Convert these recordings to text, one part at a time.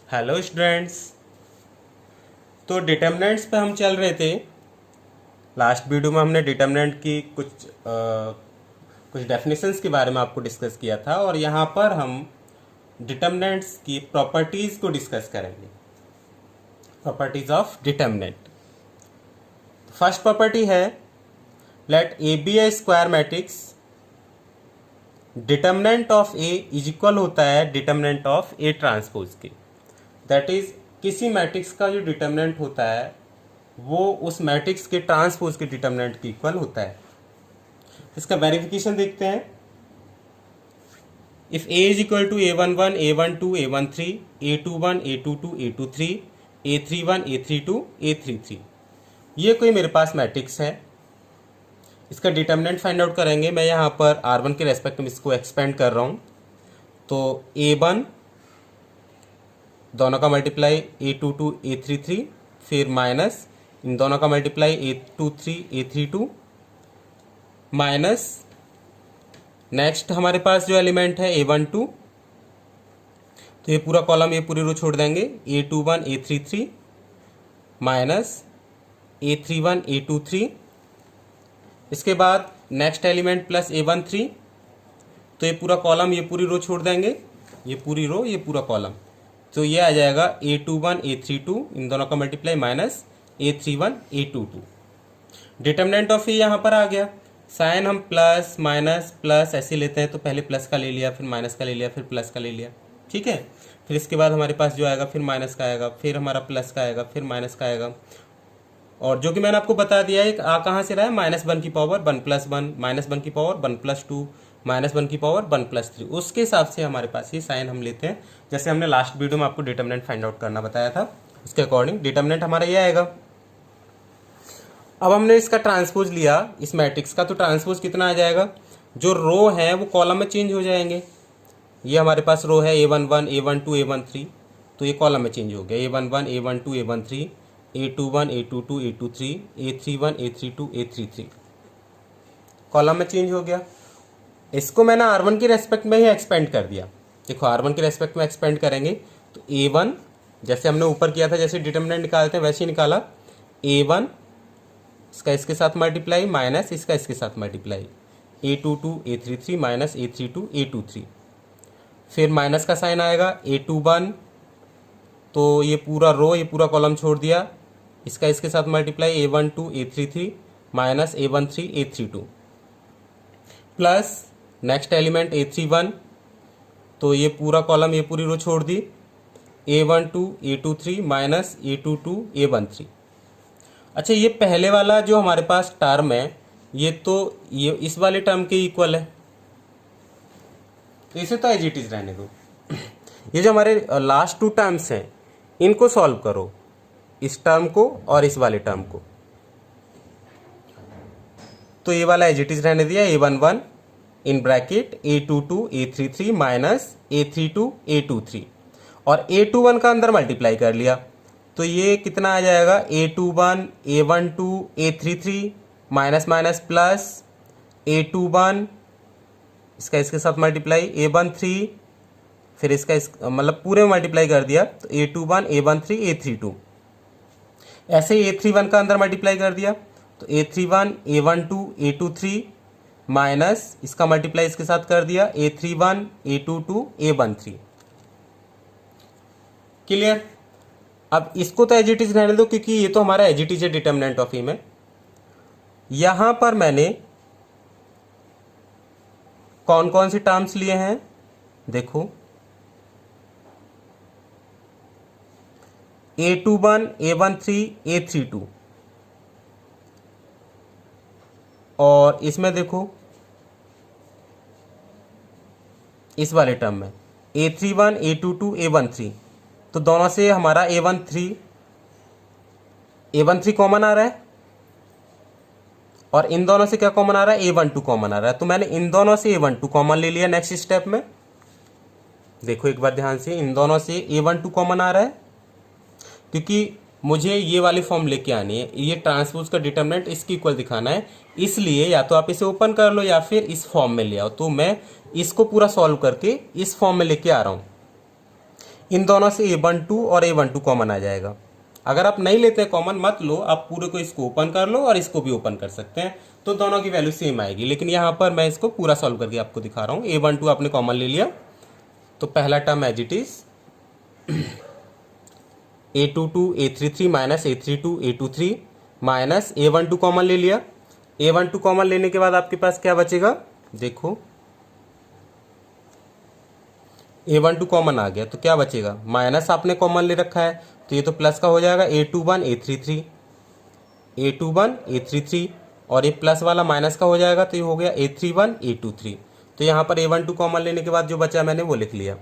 Hello students. तो determinants पे हम चल रहे थे। लास्ट वीडियो में हमने डिटर्मिनेंट की कुछ डेफिनेशंस के बारे में आपको डिस्कस किया था और यहाँ पर हम डिटर्मिनेंट्स की प्रॉपर्टीज़ को डिस्कस करेंगे। Properties of determinant. First property है let A B A square matrix, determinant of A is equal होता है डिटर्मिनेंट ऑफ ए ट्रांसपोज के। दैट इज किसी मैट्रिक्स का जो डिटर्मिनेंट होता है वो उस मैट्रिक्स के ट्रांसपोज के डिटर्मिनेंट के इक्वल होता है। इसका वेरिफिकेशन देखते हैं। If A is equal to a11 a12 a13 a21 a22 a23 a31 a32 a33, ये कोई मेरे पास मैट्रिक्स है। इसका डिटर्मिनेंट फाइंड आउट करेंगे। मैं यहाँ पर R1 के रेस्पेक्ट में इसको एक्सपेंड कर रहा हूँ। तो A1 दोनों का मल्टीप्लाई A22 A33, फिर माइनस इन दोनों का multiply A23 A32 minus next हमारे पास जो एलिमेंट है A12, तो ये पूरा कॉलम ये पूरी रो छोड़ देंगे। A21 A33 minus A31 A23, इसके बाद नेक्स्ट एलिमेंट प्लस A13, तो ये पूरा कॉलम ये पूरी रो छोड़ देंगे, ये पूरी रो ये पूरा कॉलम, तो ये आ जाएगा A21 A32 इन दोनों का multiply minus A31 A22। Determinant of A यहाँ पर आ गया। साइन हम प्लस माइनस प्लस ऐसे लेते हैं, तो पहले प्लस का ले लिया, फिर माइनस का ले लिया, फिर प्लस का ले लिया, ठीक है। फिर इसके बाद हमारे पास जो आएगा फिर माइनस का आएगा, फिर हमारा प्लस का आएगा, फिर माइनस का आएगा। और जो कि मैंने आपको बता दिया है आ कहाँ से रहा है, -1 की पावर 1 + 1, -1 की पावर 1 + 2, -1 की पावर 1 + 3। उसके हिसाब से हमारे पास ये साइन हम लेते हैं, जैसे हमने लास्ट वीडियो में आपको डिटर्मिनेंट फाइंड आउट करना बताया था, उसके अकॉर्डिंग डिटर्मिनेंट हमारा ये आएगा। अब हमने इसका ट्रांसपोज लिया इस मैट्रिक्स का, तो ट्रांसपोज कितना आ जाएगा, जो रो है वो कॉलम में चेंज हो जाएंगे। ये हमारे पास रो है A11 A12 A13, तो ये कॉलम में चेंज हो गया। A11 A12 A13 A21 A22 A23 A31 A32 A33 column में चेंज हो गया। इसको मैंने R1 के रेस्पेक्ट में ही एक्सपेंड कर दिया। देखो R1 के रेस्पेक्ट में एक्सपेंड करेंगे तो A1 जैसे हमने ऊपर किया था, जैसे डिटर्मिनेंट निकालते हैं वैसे ही निकाला। A1 इसका इसके साथ मल्टीप्लाई माइनस इसका इसके साथ multiply, A22 A33 minus A32 A23, फिर माइनस का साइन आएगा। A21 तो ये पूरा रो ये पूरा कॉलम छोड़ दिया, इसका इसके साथ multiply A12 A33 minus A13 A32, plus next element A31, तो ये पूरा कॉलम ये पूरी रो छोड़ दी, A12 A23 minus A22 A13। अच्छा, ये पहले वाला जो हमारे पास टर्म है ये तो ये इस वाले टर्म के इक्वल है, तो इसे तो एज इट इज रहने दो। ये जो हमारे लास्ट टू टर्म्स हैं इनको सॉल्व करो, इस टर्म को और इस वाले टर्म को। तो ये वाला एज इट इज रहने दिया, A11 in bracket A22 A33 minus A32 A23, और A21 का अंदर मल्टीप्लाई कर लिया, तो ये कितना आ जाएगा, A21 A12 A33 minus minus plus A21 इसका इसके साथ मल्टीप्लाई A13, फिर इसका मतलब पूरे में मल्टीप्लाई कर दिया, तो A21 A13 A32, ऐसे ही A31 का अंदर मल्टीप्लाई कर दिया, तो A31 A12 A23 माइनस इसका मल्टीप्लाई इसके साथ कर दिया, A31 A22 A13। क्लियर। अब इसको तो एज इट इज रहने दो क्योंकि ये तो हमारा एज इट इज है डिटर्मिनेंट ऑफ ए में। यहां पर मैंने कौन कौन सी टर्म्स लिए हैं देखो, A21 A13 A32, और इसमें देखो इस वाले टर्म में A31 A22 A13, तो दोनों से हमारा A13 कॉमन आ रहा है, और इन दोनों से क्या कॉमन आ रहा है, A12 कॉमन आ रहा है, तो मैंने इन दोनों से A12 कॉमन ले लिया। नेक्स्ट स्टेप में देखो एक बार ध्यान से, इन दोनों से A12 कॉमन आ रहा है क्योंकि मुझे ये वाली फॉर्म लेके आनी है, ये ट्रांसपोज का डिटर्मिनेंट इसकी इक्वल दिखाना है, इसलिए या तो आप इसे ओपन कर लो या फिर इस फॉर्म में ले आओ। तो मैं इसको पूरा सॉल्व करके इस फॉर्म में लेके आ रहा हूं। इन दोनों से A12 और A12 कॉमन आ जाएगा। अगर आप नहीं लेते कॉमन मत लो, आप पूरे को इसको ओपन कर लो और इसको भी ओपन कर सकते हैं, तो दोनों की वैल्यू सेम आएगी। लेकिन यहाँ पर मैं इसको पूरा सॉल्व करके आपको दिखा रहा हूँ। A12 आपने कॉमन ले लिया तो पहला term as it is A22 A33 minus A32 A23 minus A12 common ले लिया। A12 कॉमन लेने के बाद आपके पास क्या बचेगा, देखो A12 कॉमन आ गया तो क्या बचेगा, माइनस आपने कॉमन ले रखा है तो ये तो प्लस का हो जाएगा A21 A33 A21 A33 और ये प्लस वाला माइनस का हो जाएगा तो ये हो गया A31 A23। तो यहाँ पर A12 कॉमन लेने के बाद जो बचा मैंने वो लिख लिया,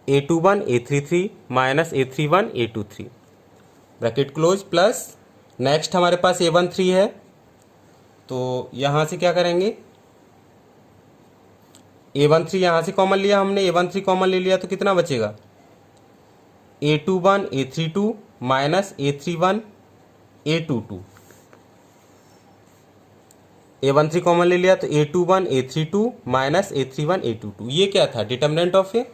A21 A33 minus A31 A23 bracket close plus next हमारे पास A13 है, तो यहाँ से क्या करेंगे, A13 यहाँ से कॉमन लिया हमने, A13 कॉमन ले लिया तो कितना बचेगा, A21 A32 minus A31 A22। A13 common ले लिया तो A21 A32 minus A31 A22। ये क्या था, डिटर्मिनेंट ऑफ ए।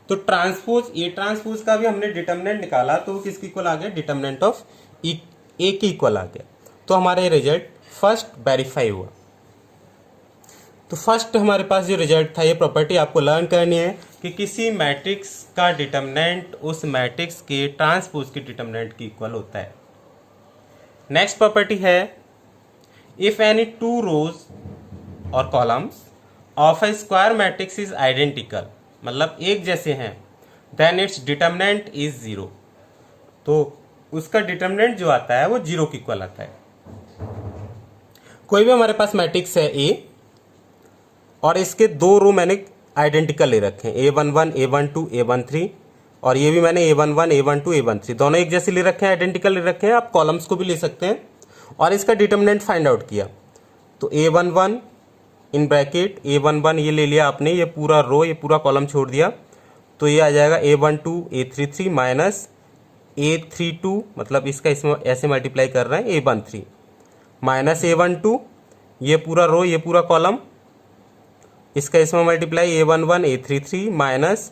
तो ट्रांसपोज ए ट्रांसपोज का भी हमने डिटर्मिनेंट निकाला तो वो किसके इक्वल आ गया, डिटर्मिनेंट ऑफ ए के इक्वल आ गया। तो हमारा रिजल्ट फर्स्ट वेरीफाई हुआ। तो फर्स्ट हमारे पास जो रिजल्ट था, ये प्रॉपर्टी आपको लर्न करनी है कि किसी मैट्रिक्स का डिटर्मिनेंट उस मैट्रिक्स के ट्रांसपोज के डिटर्मिनेंट के इक्वल होता है। नेक्स्ट प्रॉपर्टी है, if any two rows or columns of a square matrix is identical, मतलब एक जैसे हैं, then its determinant is zero. तो उसका डिटर्मिनेंट जो आता है वो जीरो के इक्वल आता है। कोई भी हमारे पास मैट्रिक्स है ए और इसके दो रो मैंने आइडेंटिकल ले रखे हैं, A11 A12 A13, और ये भी मैंने A11 A12 A13 दोनों एक जैसे ले रखे हैं, आइडेंटिकल ले रखे हैं। आप कॉलम्स को भी ले सकते हैं और इसका डिटर्मिनेंट फाइंड आउट किया तो A11 इन ब्रैकेट A11 ये ले लिया आपने, ये पूरा रो ये पूरा कॉलम छोड़ दिया तो ये आ जाएगा A12 A33 माइनस A32, मतलब इसका इसमें ऐसे मल्टीप्लाई कर रहे हैं A13 माइनस A12 ये पूरा रो ये पूरा कॉलम, इसका इसमें मल्टीप्लाई A11 A33 माइनस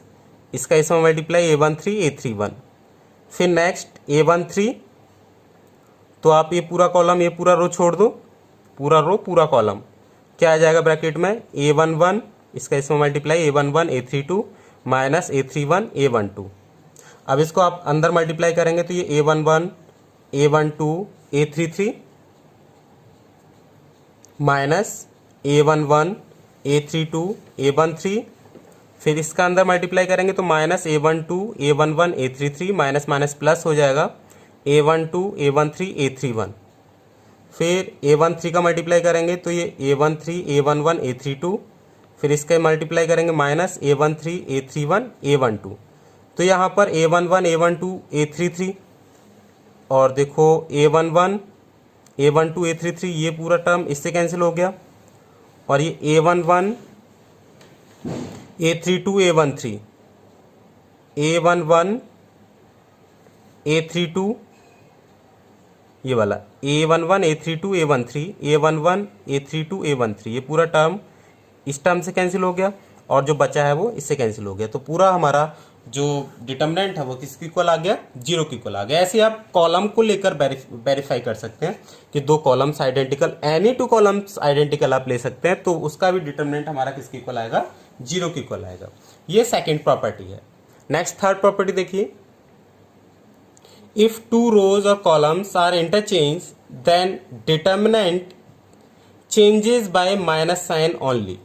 इसका इसमें मल्टीप्लाई A13 A31। फिर नेक्स्ट A13, तो आप ये पूरा कॉलम ये पूरा रो छोड़ दो, पूरा रो पूरा कॉलम, क्या आ जाएगा ब्रैकेट में A11 इसका इसमें multiply A11 A32 minus A31 A12। अब इसको आप अंदर मल्टीप्लाई करेंगे तो ये A11 A12 A33 minus A11 A32 A13, फिर इसका अंदर मल्टीप्लाई करेंगे तो minus A12 A11 A33 minus minus plus हो जाएगा A12 A13 A31। फिर A13 का मल्टीप्लाई करेंगे तो ये A13 A11 A32, फिर इसका मल्टीप्लाई करेंगे माइनस A13 A31 A12। तो यहाँ पर A11 A12 A33 और देखो A11 A12 A33 ये पूरा टर्म इससे कैंसिल हो गया, और ये A11 A32 A13 A11 A32 ये वाला A11 A32 A13 A11 A32 A13 ये पूरा टर्म इस टर्म से कैंसिल हो गया और जो बचा है वो इससे कैंसिल हो गया। तो पूरा हमारा जो डिटर्मिनेंट है वो किसके इक्वल आ गया, जीरो के इक्वल आ गया। ऐसे आप कॉलम को लेकर वेरीफाई कर सकते हैं कि दो columns identical, any two columns identical आप ले सकते हैं तो उसका भी डिटर्मिनेंट हमारा किसके इक्वल आएगा, जीरो के इक्वल आएगा। ये सेकेंड प्रॉपर्टी है। नेक्स्ट थर्ड प्रॉपर्टी देखिए, if two rows or columns are interchange then determinant changes by minus sign only.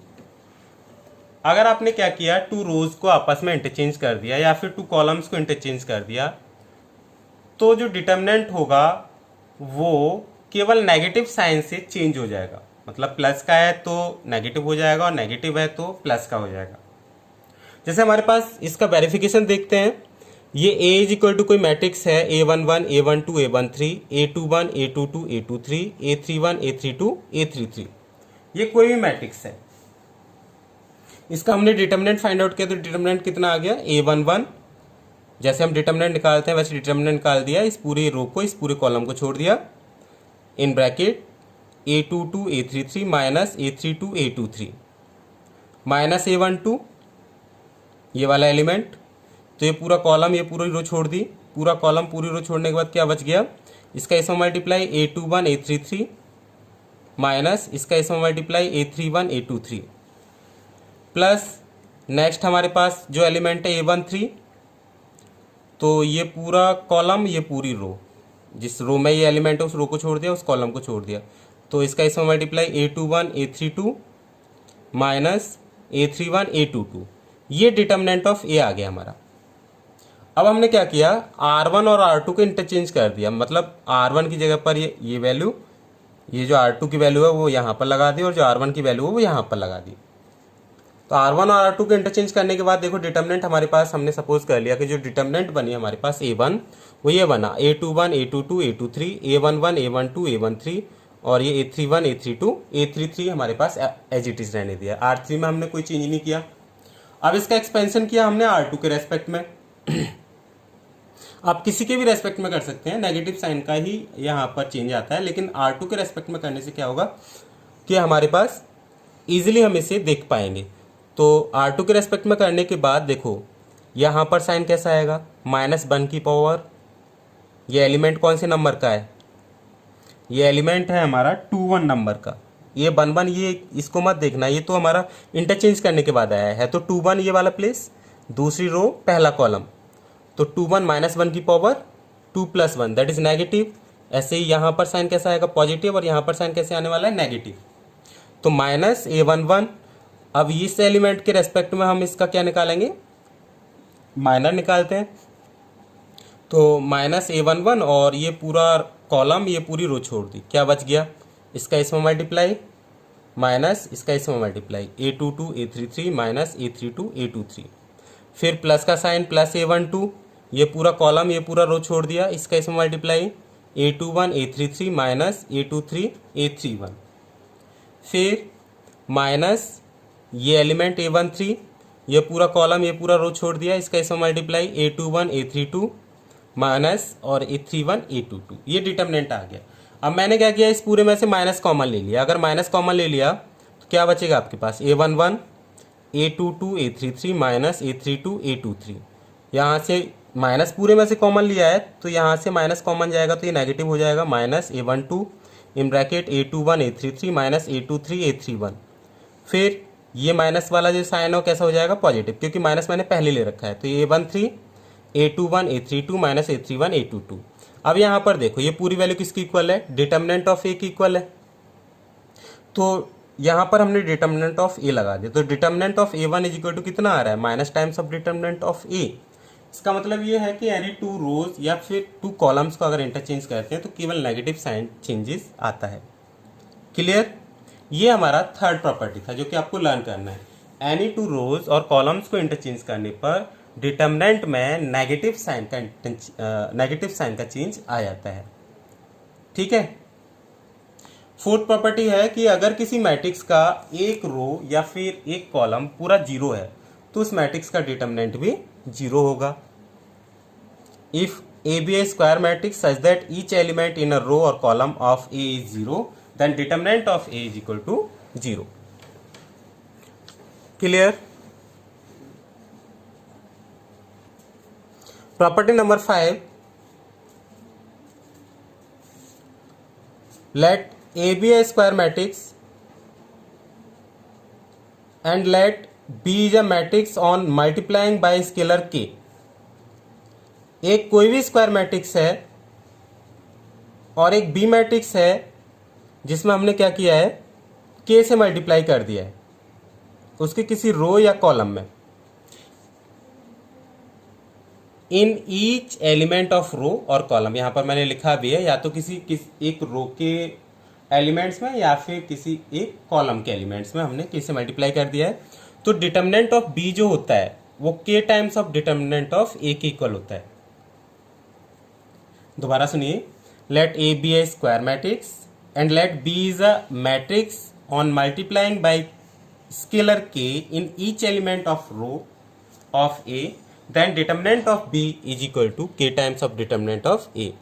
अगर आपने क्या किया, टू रोज को आपस में इंटरचेंज कर दिया या फिर टू कॉलम्स को इंटरचेंज कर दिया, तो जो डिटर्मिनेंट होगा वो केवल नेगेटिव साइन से चेंज हो जाएगा। मतलब प्लस का है तो नेगेटिव हो जाएगा और नेगेटिव है तो प्लस का हो जाएगा। जैसे हमारे पास इसका वेरिफिकेशन देखते हैं, ये A इज इक्वल टू कोई मैट्रिक्स है A11 A12 A13 A21 A22 A23 A31 A32 A33, ये कोई भी मैट्रिक्स है। इसका हमने डिटर्मिनेंट फाइंड आउट किया तो डिटर्मिनेंट कितना आ गया, A11, जैसे हम डिटर्मिनेंट निकालते हैं वैसे डिटर्मिनेंट निकाल दिया, इस पूरे रो को इस पूरे कॉलम को छोड़ दिया, in bracket A22 A33 minus A32 A23 minus A12 ये वाला एलिमेंट, तो ये पूरा कॉलम ये पूरी रो छोड़ दी, पूरा कॉलम पूरी रो छोड़ने के बाद क्या बच गया, इसका इसमें मल्टीप्लाई A21 A33 माइनस इसका इसमें multiply A31 A23 plus next हमारे पास जो एलिमेंट है A13, तो ये पूरा कॉलम ये पूरी रो, जिस रो में ये एलिमेंट है उस रो को छोड़ दिया, उस कॉलम को छोड़ दिया, तो इसका इसमें multiply A21 A32 minus A31 A22, ये डिटर्मिनेंट ऑफ ए आ गया हमारा। अब हमने क्या किया, R1 और R2 को इंटरचेंज कर दिया, मतलब R1 की जगह पर ये वैल्यू, ये जो R2 की वैल्यू है वो यहाँ पर लगा दी और जो R1 की वैल्यू है वो यहाँ पर लगा दी। तो R1 और R2 को इंटरचेंज करने के बाद देखो डिटर्मिनेंट हमारे पास, हमने सपोज कर लिया कि जो डिटर्मिनेंट बनी हमारे पास A1 वो ये बना A21 A22 A23 A11 A12 A13 और ये A31 A32 A33 हमारे पास एज इट इज रहने दिया। R3 में हमने कोई चेंज नहीं किया। अब इसका एक्सपेंशन किया हमने R2 के रेस्पेक्ट में। आप किसी के भी रेस्पेक्ट में कर सकते हैं, नेगेटिव साइन का ही यहाँ पर चेंज आता है, लेकिन R2 के रेस्पेक्ट में करने से क्या होगा कि हमारे पास इजीली हम इसे देख पाएंगे। तो R2 के रेस्पेक्ट में करने के बाद देखो यहाँ पर साइन कैसा आएगा, -1 की पावर, ये एलिमेंट कौन से नंबर का है, ये एलिमेंट है हमारा 21 नंबर का। ये 1 ये इसको मत देखना, ये तो हमारा इंटरचेंज करने के बाद आया है। तो 21 ये वाला प्लेस, दूसरी रो पहला कॉलम, तो 21 -1 की पावर 2 + 1 दैट इज नेगेटिव। ऐसे ही यहाँ पर साइन कैसा आएगा, पॉजिटिव, और यहाँ पर साइन कैसे आने वाला है, नेगेटिव। तो -A11। अब इस एलिमेंट के रेस्पेक्ट में हम इसका क्या निकालेंगे, माइनर निकालते हैं। तो -A11 और ये पूरा कॉलम ये पूरी रो छोड़ दी, क्या बच गया, इसका इसमें मल्टीप्लाई माइनस इसका इसमें multiply A22 A33 minus A32 A23, फिर प्लस का साइन प्लस A12, ये पूरा कॉलम ये पूरा रो छोड़ दिया, इसका इसमें multiply A21 A33 minus A23 A31, फिर माइनस ये एलिमेंट A13, ये पूरा कॉलम ये पूरा रो छोड़ दिया, इसका इसमें मल्टीप्लाई A21 A32 माइनस और A31 A22, ये डिटर्मिनेंट आ गया। अब मैंने क्या किया, इस पूरे में से माइनस कॉमन ले लिया। अगर माइनस कॉमन ले लिया तो क्या बचेगा आपके पास, A11 A22 A33 minus A32 A23, यहाँ से माइनस पूरे में से कॉमन लिया है तो यहाँ से माइनस कॉमन जाएगा तो ये नेगेटिव हो जाएगा, -A12 in bracket A21 A33 minus A23 A31, फिर ये माइनस वाला जो साइन हो कैसा हो जाएगा, पॉजिटिव, क्योंकि माइनस मैंने पहले ले रखा है। तो A13 A21 A32 minus A31 A22। अब यहाँ पर देखो ये पूरी वैल्यू किसकी इक्वल है, डिटर्मिनेंट ऑफ ए की इक्वल है। तो यहाँ पर हमने डिटर्मिनेंट ऑफ ए लगा दिया, तो determinant of A1 is equal to कितना आ रहा है, minus times of determinant of A. इसका मतलब ये है कि एनी 2 रोज या फिर 2 कॉलम्स को अगर इंटरचेंज करते हैं तो केवल नेगेटिव साइन चेंजेस आता है। क्लियर, ये हमारा थर्ड प्रॉपर्टी था जो कि आपको लर्न करना है। एनी 2 रोज और कॉलम्स को इंटरचेंज करने पर डिटर्मिनेंट में नेगेटिव साइन का चेंज आ जाता है। ठीक है। फोर्थ प्रॉपर्टी है कि अगर किसी मैट्रिक्स का एक रो या फिर एक कॉलम पूरा 0 है तो उस मैट्रिक्स का डिटर्मिनेंट भी 0 होगा। If A be a square matrix such that each element in a row or column of A is 0, then determinant of A is equal to 0. Clear? Property number 5. Let A be a square matrix and let B is a matrix on multiplying by scalar K. एक कोई भी square matrix है और एक B matrix है जिसमें हमने क्या किया है, के से मल्टीप्लाई कर दिया है उसके किसी रो या कॉलम में। इन ईच एलिमेंट ऑफ रो और कॉलम, यहां पर मैंने लिखा भी है या तो किसी एक रो के एलिमेंट्स में या फिर किसी एक कॉलम के एलिमेंट्स में हमने के से मल्टीप्लाई कर दिया है। तो डिटर्मिनेंट ऑफ बी जो होता है वो k times of determinant of A के इक्वल होता है। दोबारा सुनिए, let A B A square matrix and let B is a matrix on multiplying by scalar k in each element of row of A, then determinant of B is equal to k times of determinant of A.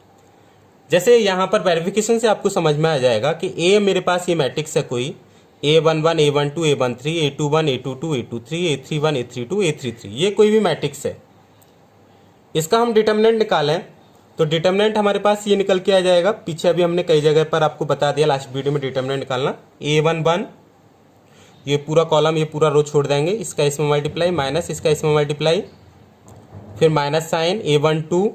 जैसे यहां पर verification से आपको समझ में आ जाएगा कि ए मेरे पास ये मैट्रिक्स है कोई A11 A12 A13 A21 A22 A23 A31 A32 A33, ये कोई भी मैट्रिक्स है। इसका हम डिटर्मिनेंट निकालें तो डिटर्मिनेंट हमारे पास ये निकल के आ जाएगा। पीछे अभी हमने कई जगह पर आपको बता दिया लास्ट वीडियो में डिटर्मिनेंट निकालना। A11 ये पूरा कॉलम ये पूरा रो छोड़ देंगे, इसका इसमें मल्टीप्लाई माइनस इसका इसमें मल्टीप्लाई, फिर माइनस साइन A12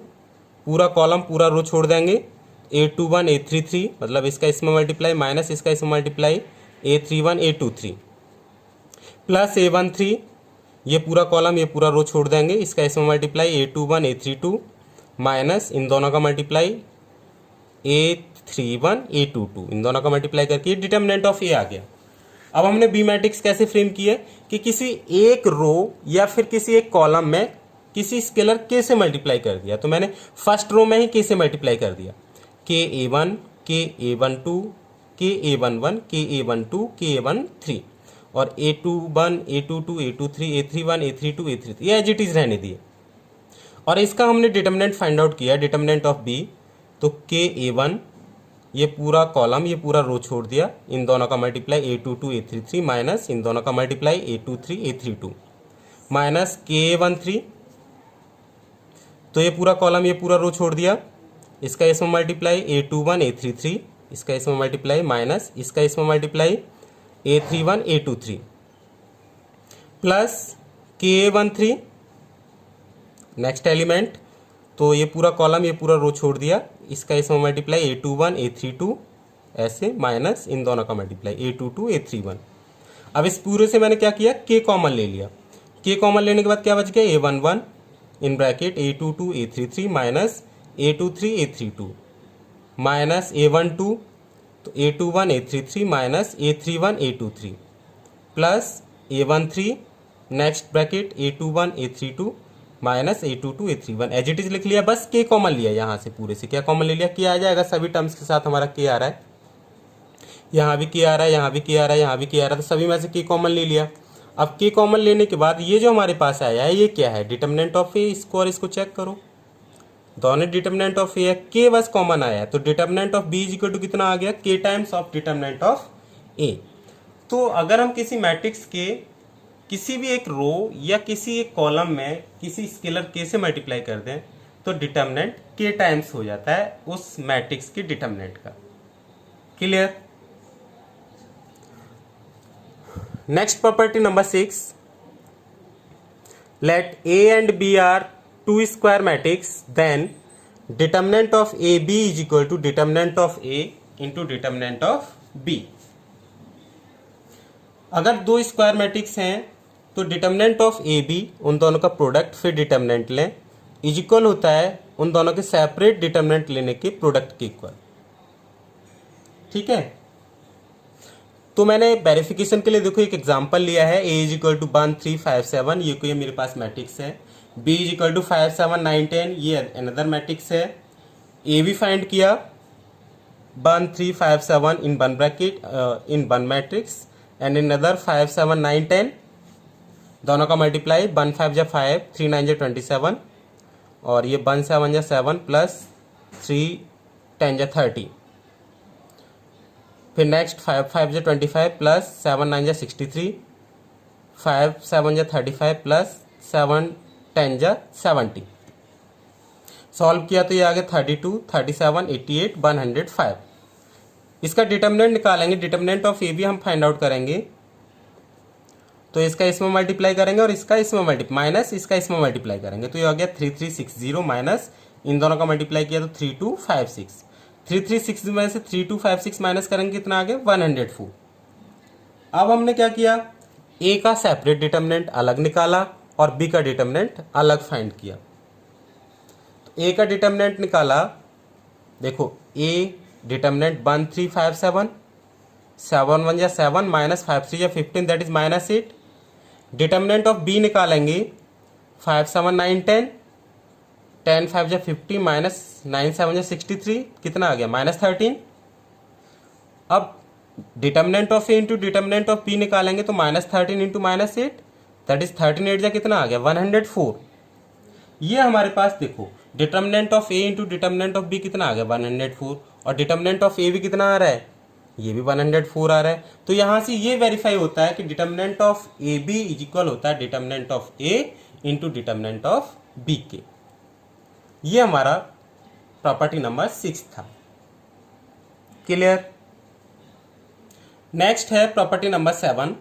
पूरा कॉलम पूरा रो छोड़ देंगे, A21 A33 मतलब इसका इसमें मल्टीप्लाई माइनस इसका इसमें multiply, A31 A23 plus A13 ये पूरा कॉलम ये पूरा रो छोड़ देंगे, इसका इसमें मल्टीप्लाई A21 A32 माइनस इन दोनों का मल्टीप्लाई A31 A22 इन दोनों का मल्टीप्लाई करके डिटर्मिनेंट ऑफ ए आ गया। अब हमने बी मैट्रिक्स कैसे फ्रेम की है कि किसी एक रो या फिर किसी एक कॉलम में किसी स्केलर के से मल्टीप्लाई कर दिया। तो मैंने फर्स्ट रो में ही के से मल्टीप्लाई कर दिया, के A1 के A12 के A11 के A12 के A13 और A21 A22 A23 A31 A32 A33 ये एज इट इज रहने दिए। और इसका हमने डिटर्मिनेंट फाइंड आउट किया, डिटर्मिनेंट ऑफ बी। तो के A1 ये पूरा कॉलम ये पूरा रो छोड़ दिया, इन दोनों का मल्टीप्लाई A22 A33 माइनस इन दोनों का मल्टीप्लाई A23 A32 माइनस के A13 तो ये पूरा कॉलम ये पूरा रो छोड़ दिया, इसका इसमें मल्टीप्लाई A21 A33 इसका इसमें मल्टीप्लाई माइनस इसका इसमें मल्टीप्लाई A31 A23 प्लस के A13 नेक्स्ट एलिमेंट। तो ये पूरा कॉलम ये पूरा रो छोड़ दिया, इसका इसमें मल्टीप्लाई A21 A32 ऐसे माइनस इन दोनों का मल्टीप्लाई A22 A31। अब इस पूरे से मैंने क्या किया, के कॉमन ले लिया। के कॉमन लेने के बाद क्या बच गया, A11 in bracket A22 A33 minus A23 A32 minus A12 तो A21 A33 minus A31 A23 plus A13 next bracket A21 A32 minus A22 A31 as it is लिख लिया, बस के कॉमन लिया। यहाँ से पूरे से क्या कॉमन ले लिया, के आ जाएगा सभी टर्म्स के साथ हमारा के आ रहा है, यहाँ भी के आ रहा है, यहाँ भी के आ रहा है, यहाँ भी के आ रहा है, तो सभी में से के कॉमन ले लिया। अब के कॉमन लेने के बाद ये जो हमारे पास आया है ये क्या है, डिटर्मिनेंट ऑफ ए। इसको और इसको चेक करो, दोनों डिटर्मिनेंट ऑफ ए है, के बस कॉमन आया है। तो determinant of B is equal to कितना आ गया, k times of determinant of A. तो अगर हम किसी मैट्रिक्स के किसी भी एक रो या किसी एक कॉलम में किसी स्केलर के से मल्टीप्लाई कर दें तो डिटर्मिनेंट के टाइम्स हो जाता है उस मैट्रिक्स के डिटर्मिनेंट का। Clear. Next property number 6, let A and B are two square matrix then determinant of A B is equal to determinant of A into determinant of B. अगर दो square matrix हैं तो determinant of A B उन दोनों का product फिर determinant लें is equal होता है उन दोनों के सेपरेट डिटर्मिनेंट लेने के प्रोडक्ट के इक्वल। ठीक है। तो मैंने वेरिफिकेशन के लिए देखो एक एग्जांपल लिया है, ए इज इक्वल टू 1 3 5 7 ये कोई मेरे पास मैट्रिक्स है, बी इज इक्वल टू 5 7 9 10 ये अनदर मैट्रिक्स है, ए भी फाइंड किया 1 3 5 7 इन one bracket in one matrix and in other 5 7 9 10 दोनों का मल्टीप्लाई 1 5 जा 5 3 9 जा 27 और ये 1 7 जा 7 प्लस 3 10 जा 30 फिर नेक्स्ट 5 5 जा 25 प्लस 7 9 जा 63 5 7 जा 35 प्लस 7 10 जा 70। सॉल्व किया तो ये आ गया 32 37 88 105। इसका डिटर्मिनेंट निकालेंगे, डिटर्मिनेंट ऑफ ए भी हम फाइंड आउट करेंगे। तो इसका इसमें मल्टीप्लाई करेंगे और इसका इसमें मल्टीप्लाई माइनस इसका इसमें मल्टीप्लाई करेंगे तो ये हो गया 3360 माइनस इन दोनों का मल्टीप्लाई किया तो 3256। 3360 में से 3256 माइनस करेंगे कितना आ गया 104। अब हमने क्या किया, ए का सेपरेट डिटर्मिनेंट अलग निकाला और बी का डिटर्मिनेंट अलग फाइंड किया। तो ए का डिटर्मिनेंट निकाला, देखो ए डिटर्मिनेंट 1 3 5 7 7 1 जा 7 माइनस 5 3 जा 15 that is minus 8। Determinant of B निकालेंगे 5 7 9 10 10 5 जा 50 माइनस 9 7 जा 63 कितना आ गया माइनस 13। अब determinant of A into determinant of B निकालेंगे तो minus 13 into minus 8 that is 13 8 जा कितना आ गया 104। ये हमारे पास देखो determinant of A into determinant of B कितना आ गया 104 और डिटर्मिनेंट ऑफ ए भी कितना आ रहा है ये भी 104 आ रहा है। तो यहां से ये वेरीफाई होता है कि determinant of A B is equal होता है determinant of A into determinant of B के। ये हमारा प्रॉपर्टी नंबर 6 था। क्लियर। नेक्स्ट है property number 7।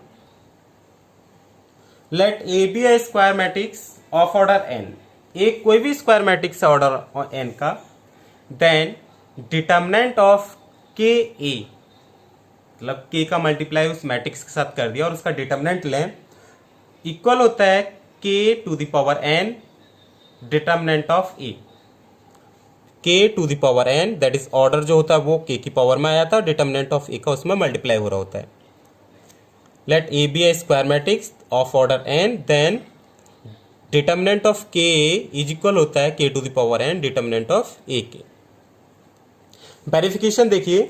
Let A B A square matrix of order n, एक कोई भी स्क्वायर मैट्रिक्स ऑर्डर n का, then determinant of k A, मतलब के का मल्टीप्लाई उस मैट्रिक्स के साथ कर दिया और उसका डिटर्मिनेंट लें, इक्वल होता है k to the power n determinant of A. K to the power n that is order जो होता है वो के की पावर में आ जाता है, डिटर्मिनेंट ऑफ ए का उसमें मल्टीप्लाई हो रहा होता है। Let A B A square matrix of order n, then determinant of k is equal होता है k to the power n determinant of A के। वेरिफिकेशन देखिए,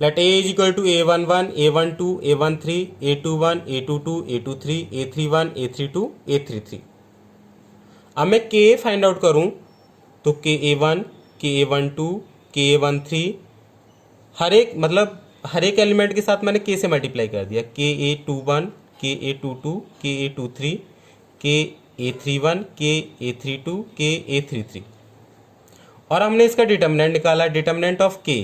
let A is equal to a11 a12 a13 a21 a22 a23 a31 a32 a33। अब मैं के find out करूं तो के a1 के a12 के a13 हर एक एलिमेंट के साथ मैंने के से मल्टीप्लाई कर दिया। के a21 के a22 के a23 के a31 के a32 के a33 और हमने इसका डिटर्मिनेंट निकाला, डिटर्मिनेंट ऑफ के।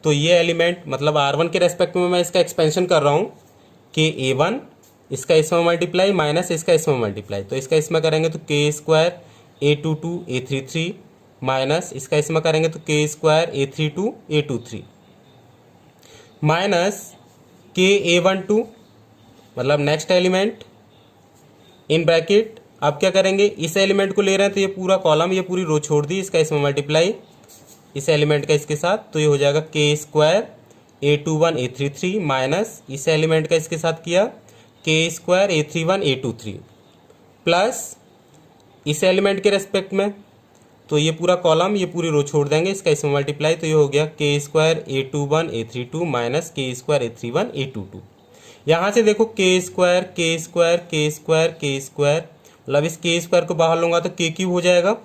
तो ये एलिमेंट मतलब R1 के रेस्पेक्ट में मैं इसका एक्सपेंशन कर रहा हूँ, के A1 इसका इसमें मल्टीप्लाई माइनस इसका इसमें मल्टीप्लाई, तो इसका इसमें करेंगे तो के स्क्वायर A22 A33 माइनस इसका इसमें करेंगे तो के स्क्वायर A32 A23 माइनस के A12 मतलब नेक्स्ट एलिमेंट इन ब्रैकेट। अब क्या करेंगे, इस एलिमेंट को ले रहे हैं तो ये पूरा कॉलम ये पूरी रो छोड़ दी, इसका इसमें मल्टीप्लाई इस एलिमेंट का इसके साथ, तो ये हो जाएगा के स्क्वायर A21 A33 माइनस इस एलिमेंट का इसके साथ किया के स्क्वायर A31 A23 प्लस इस एलिमेंट के रेस्पेक्ट में तो ये पूरा कॉलम ये पूरी रो छोड़ देंगे, इसका इसमें मल्टीप्लाई, तो ये हो गया के स्क्वायर A21 A32 माइनस के स्क्वायर A31 A22। यहाँ से देखो के स्क्वायर के स्क्वायर के स्क्वायर के स्क्वायर, मतलब इस के स्क्वायर को बाहर लूँगा तो के क्यूब हो जाएगा,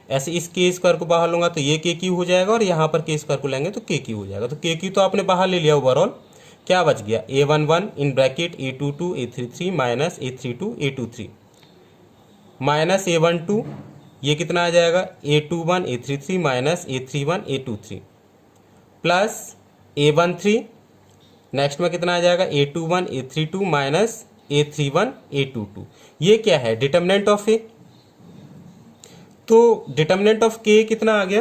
ऐसे इस के स्क्वायर को बाहर लूँगा तो ये के क्यूब हो जाएगा और यहाँ पर के स्क्वायर को लेंगे तो के क्यूब हो जाएगा। तो के क्यूब तो आपने बाहर ले लिया, ओवरऑल क्या बच गया A11 in bracket A22 A33 minus A32 A23 minus A12 ये कितना आ जाएगा A21 A33 minus A31 A23 plus A13 next में कितना आ जाएगा A21 A32 minus A31 A22। ये क्या है डिटर्मिनेंट ऑफ ए, तो डिटर्मिनेंट ऑफ के कितना आ गया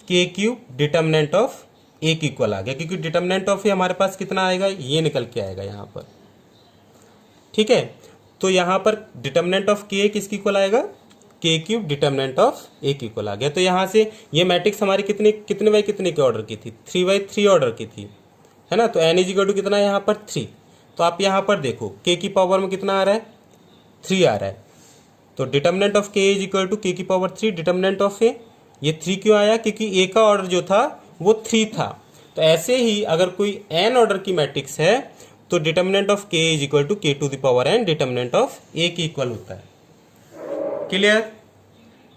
के क्यूब डिटर्मिनेंट ऑफ ए की इक्वल आ गया, क्योंकि डिटर्मिनेंट ऑफ ए हमारे पास कितना आएगा ये निकल के आएगा यहाँ पर। ठीक है, तो यहाँ पर डिटर्मिनेंट ऑफ के किसकी इक्वल आएगा के क्यूब डिटर्मिनेंट ऑफ ए की इक्वल आ गया। तो यहाँ से ये मैट्रिक्स हमारी कितने बाई कितने के ऑर्डर की थी 3/3 ऑर्डर की थी, है ना। तो n इज इक्वल टू कितना है यहाँ पर 3। तो आप यहाँ पर देखो के की पावर में कितना आ रहा है 3 आ रहा है, तो determinant of k is equal to के की पावर 3 डिटर्मिनेंट ऑफ ए। ये 3 क्यों आया, क्योंकि ए का ऑर्डर जो था वो 3 था। तो ऐसे ही अगर कोई n ऑर्डर की मैट्रिक्स है तो determinant of k is equal to k to the power n determinant of A की इक्वल होता है। क्लियर,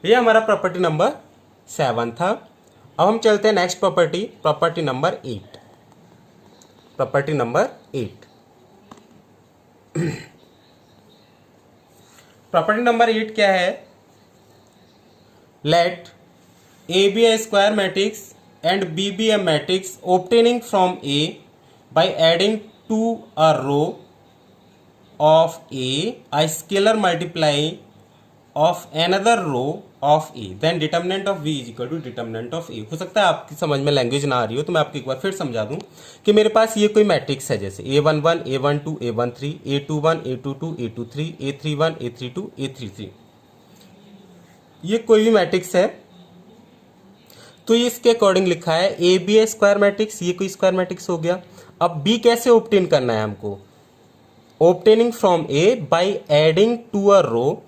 ये हमारा प्रॉपर्टी नंबर 7 था। अब हम चलते हैं next property, property number 8। Property number 8 property number 8 क्या है, let A B A square matrix and B be a matrix obtaining from A by adding to a row of A scalar multiply of another row of A, then determinant of v is equal to determinant of A. हो सकता है आपकी समझ में language ना आ रही हो तो मैं आपको एक बार फिर समझा दूं कि मेरे पास ये कोई मैट्रिक्स है, जैसे a11 a12 a13 a21 a22 a23 a31 a32 a33, ये कोई भी मैट्रिक्स है। तो ये इसके अकॉर्डिंग लिखा है A B A square matrix, ये कोई स्क्वायर मैट्रिक्स हो गया। अब बी कैसे ऑब्टेन करना है हमको, obtaining from A by adding to a row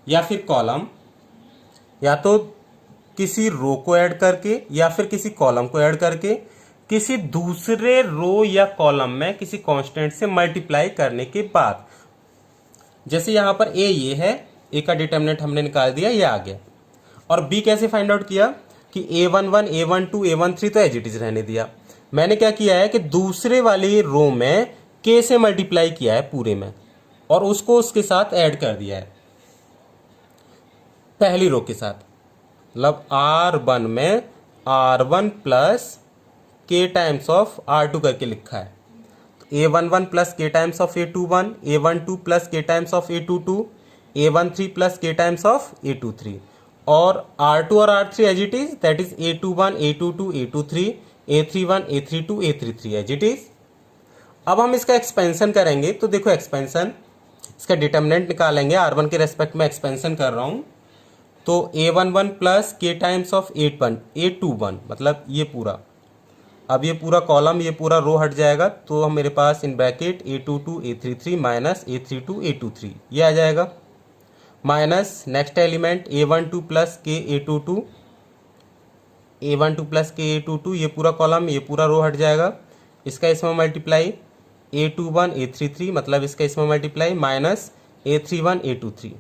या फिर कॉलम, या तो किसी रो को ऐड करके या फिर किसी कॉलम को ऐड करके किसी दूसरे रो या कॉलम में किसी कांस्टेंट से मल्टीप्लाई करने के बाद, जैसे यहां पर ए ये है, ए का डिटर्मिनेंट हमने निकाल दिया, ये आ गया। और बी कैसे फाइंड आउट किया कि a11 a12 a13 तो एज इट इज रहने दिया, मैंने क्या किया है कि दूसरे वाली रो में के से मल्टीप्लाई किया है पूरे में और उसको उसके साथ ऐड कर दिया है। पहली रो के साथ, मतलब R1 में R1 plus k times of R2 करके लिखा है। A11 plus k times of A21, A12 plus k times of A22, A13 plus k times of A23, और R2 और R3 as it is, that is A21, A22, A23, A31, A32, A33 as it is. अब हम इसका expansion करेंगे, तो देखो expansion, इसका determinant निकालेंगे, R1 के रेस्पेक्ट में एक्सपेंशन कर रहा हूँ, तो A11 plus k times of A21, मतलब ये पूरा, अब ये पूरा कॉलम, ये पूरा रो हट जाएगा, तो हम मेरे पास in bracket A22 A33 minus A32 A23 ये आ जाएगा, minus next element A12 plus के A22, A12 प्लस के A22, ये पूरा कॉलम, ये पूरा रो हट जाएगा, इसका इसमें मल्टीप्लाई A21 A33, मतलब इसका इसमें multiply minus A31 A23,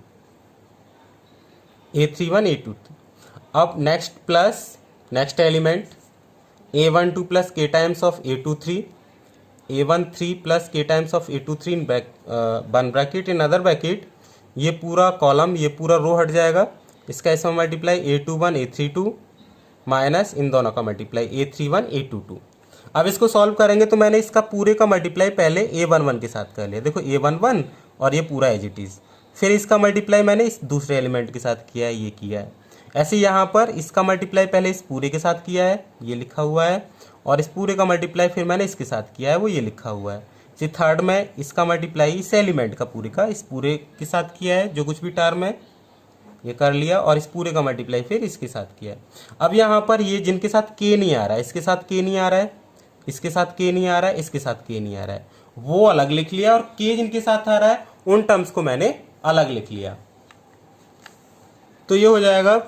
A31 A23। अब next plus next element A12 plus k times of A23, A13 plus k times of A23 in one bracket, in other bracket, ये पूरा column, ये पूरा रो हट जाएगा, इसका इसमें मल्टीप्लाई A21 A32 माइनस इन दोनों का मल्टीप्लाई A31 A22। अब इसको सॉल्व करेंगे तो मैंने इसका पूरे का मल्टीप्लाई पहले A11 के साथ कर लिया, देखो A11 और ये पूरा एज इट इज, फिर इसका मल्टीप्लाई मैंने इस दूसरे एलिमेंट के साथ किया है, ये किया है। ऐसे यहाँ पर इसका मल्टीप्लाई पहले इस पूरे के साथ किया है, ये लिखा हुआ है, और इस पूरे का मल्टीप्लाई फिर मैंने इसके साथ किया है, वो ये लिखा हुआ है। इसी थर्ड में इसका मल्टीप्लाई इस एलिमेंट का पूरे का इस पूरे के साथ किया है, जो कुछ भी टर्म है ये कर लिया, और इस पूरे का मल्टीप्लाई फिर इसके साथ किया है। अब यहाँ पर ये जिनके साथ के नहीं आ रहा है, इसके साथ के नहीं आ रहा है, इसके साथ के नहीं आ रहा है, इसके साथ के नहीं आ रहा है, वो अलग लिख लिया, और के जिनके साथ आ रहा है उन टर्म्स को मैंने अलग लिख लिया। तो ये हो जाएगा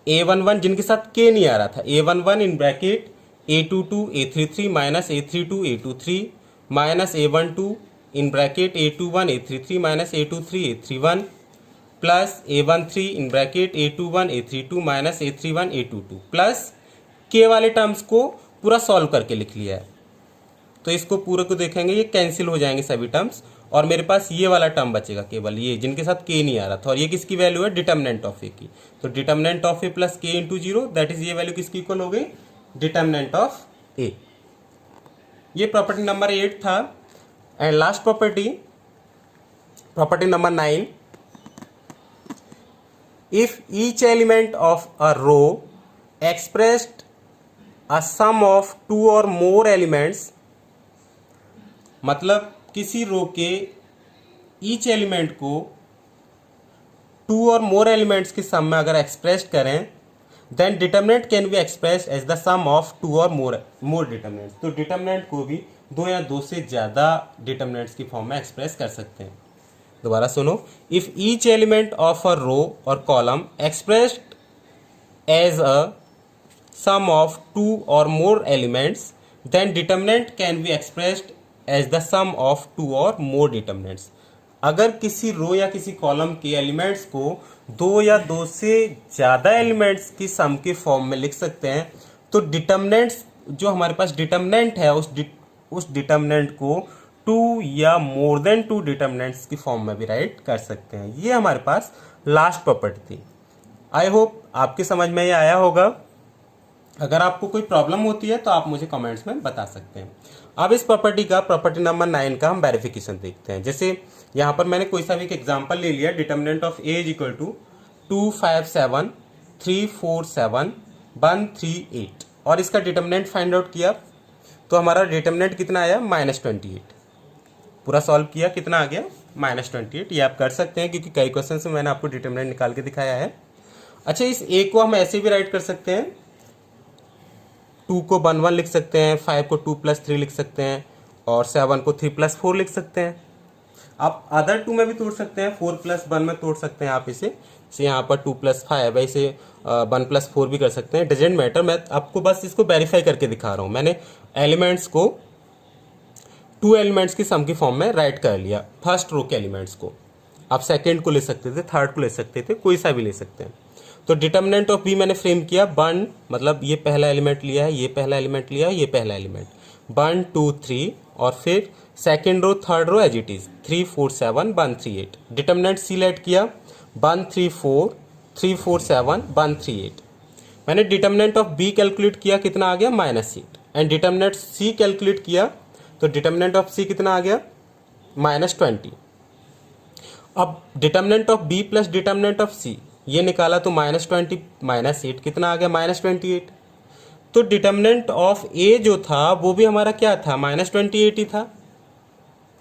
A11 जिनके साथ के नहीं आ रहा था, A11 in bracket A22 A33 minus A32 A23 minus A12 in bracket A21 A33 minus A23 A31 plus A13 in bracket A21 A32 minus A31 A22 plus के वाले टर्म्स को पूरा सॉल्व करके लिख लिया है। तो इसको पूरे को देखेंगे, ये कैंसिल हो जाएंगे सभी टर्म्स, और मेरे पास ये वाला टर्म बचेगा केवल ये जिनके साथ के नहीं आ रहा था, और ये किसकी वैल्यू है, डिटर्मिनेंट ऑफ ए की। तो डिटर्मिनेंट ऑफ ए प्लस के इंटू 0, दैट इज ये वैल्यू किसकी इक्वल हो गई, डिटर्मिनेंट ऑफ ए। ये प्रॉपर्टी नंबर 8 था। And last property, property number 9, if each element of a row expressed a sum of 2 or more elements, मतलब किसी रो के ईच एलिमेंट को 2 और मोर एलिमेंट्स की सम में अगर एक्सप्रेस करें, then determinant can be expressed as the sum of 2 or more determinants. तो determinant को भी 2 या 2 से ज़्यादा डिटर्मिनेंट्स की फॉर्म में एक्सप्रेस कर सकते हैं। दोबारा सुनो, if each element of a row और column expressed as a sum of 2 or more elements, then determinant can be expressed as the sum of 2 or more determinants। अगर किसी रो या किसी कॉलम के एलिमेंट्स को 2 या 2 से ज़्यादा एलिमेंट्स की सम के फॉर्म में लिख सकते हैं, तो डिटर्मिनेंट्स जो हमारे पास डिटर्मिनेंट है उस डिटर्मिनेंट को 2 या मोर देन 2 डिटर्मिनेंट्स की फॉर्म में भी राइट कर सकते हैं। ये हमारे पास लास्ट प्रॉपर्टी थी। आई होप आपके समझ में ये आया होगा। अगर आपको कोई प्रॉब्लम होती है तो आप मुझे कमेंट्स में बता सकते हैं। अब इस प्रॉपर्टी का, प्रॉपर्टी नंबर 9 का हम वेरिफिकेशन देखते हैं। जैसे यहाँ पर मैंने कोई सा भी एक एग्जांपल ले लिया, determinant of A is equal to 2 5 7 3 4 7 1 3 8, और इसका डिटर्मिनेंट फाइंड आउट किया तो हमारा डिटर्मिनेंट कितना आया, -28। पूरा सॉल्व किया, कितना आ गया, -28। ये आप कर सकते हैं क्योंकि कई क्वेश्चन में मैंने आपको डिटर्मिनेंट निकाल के दिखाया है। अच्छा, इस ए को हम ऐसे भी राइट कर सकते हैं, 2 को 1 1 लिख सकते हैं, 5 को 2 + 3 लिख सकते हैं, और 7 को 3 + 4 लिख सकते हैं। आप अदर 2 में भी तोड़ सकते हैं, 4 + 1 में तोड़ सकते हैं आप इसे यहाँ पर 2 + 5 है, इसे 1 + 4 भी कर सकते हैं, डजेंट मैटर। मैं आपको बस इसको वेरीफाई करके दिखा रहा हूँ। मैंने एलिमेंट्स को 2 एलिमेंट्स की सम की फॉर्म में राइट कर लिया, फर्स्ट रो के एलिमेंट्स को। आप सेकेंड को ले सकते थे, थर्ड को ले सकते थे, कोई सा भी ले सकते हैं। तो डिटर्मिनेंट ऑफ बी मैंने फ्रेम किया 1, मतलब ये पहला एलिमेंट लिया है, ये पहला एलिमेंट लिया है, ये पहला एलिमेंट 1 2 3, और फिर second row third row as it is 3 4 7 1 3 8। Determinant सी लेट किया 1 3 4 347,138। मैंने डिटर्मिनेंट ऑफ बी कैलकुलेट किया, कितना आ गया -8, एंड डिटर्मिनेंट सी कैलकुलेट किया तो डिटर्मिनेंट ऑफ सी कितना आ गया -20। अब determinant of B plus determinant of C ये निकाला तो -20 -8 कितना आ गया -28। तो डिटर्मिनेंट ऑफ ए जो था वो भी हमारा क्या था -28 ही था।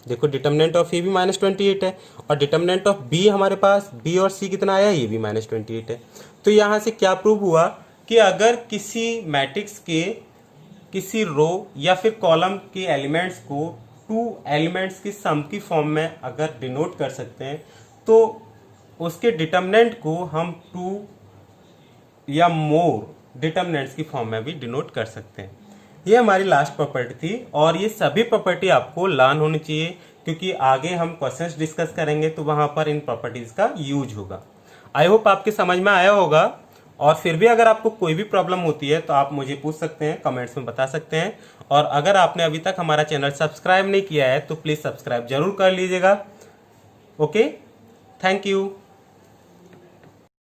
देखो डिटर्मिनेंट ऑफ ए भी -28 है और डिटर्मिनेंट ऑफ बी हमारे पास बी और सी कितना आया, ये भी -28 है। तो यहाँ से क्या प्रूव हुआ कि अगर किसी मैट्रिक्स के किसी रो या फिर कॉलम के एलिमेंट्स को टू एलिमेंट्स की सम की फॉर्म में अगर डिनोट कर सकते हैं तो उसके डिटर्मिनेंट को हम टू या मोर डिटर्मिनेंट्स की फॉर्म में भी डिनोट कर सकते हैं। ये हमारी लास्ट प्रॉपर्टी थी और ये सभी प्रॉपर्टी आपको लर्न होनी चाहिए क्योंकि आगे हम क्वेश्चंस डिस्कस करेंगे तो वहां पर इन प्रॉपर्टीज का यूज होगा। आई होप आपके समझ में आया होगा और फिर भी अगर आपको कोई भी प्रॉब्लम होती है तो आप मुझे पूछ सकते हैं, कमेंट्स में बता सकते हैं। और अगर आपने अभी तक हमारा चैनल सब्सक्राइब नहीं किया है तो प्लीज सब्सक्राइब जरूर कर लीजिएगा। Okay, thank you.